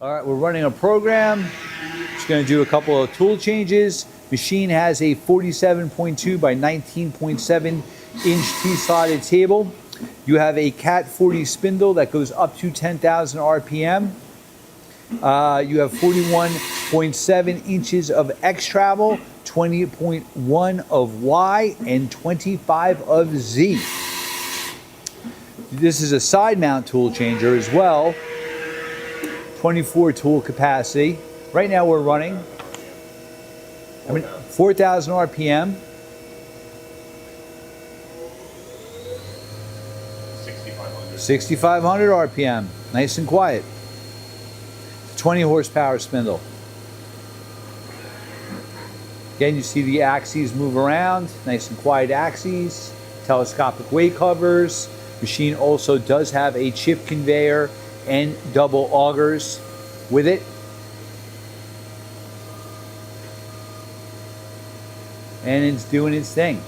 All right, we're running a program. Just going to do a couple of tool changes. Machine has a 47.2 by 19.7 inch T-slotted table. You have a Cat 40 spindle that goes up to 10,000 RPM. You have 41.7 inches of X travel, 20.1 of Y, and 25 of Z. This is a side mount tool changer as well. 24 tool capacity. Right now we're running 4,000 RPM. 6,500 RPM. Nice and quiet. 20 horsepower spindle. Again, you see the axes move around. Nice and quiet axes. Telescopic weight covers. Machine also does have a chip conveyor and double augers with it. And it's doing its thing.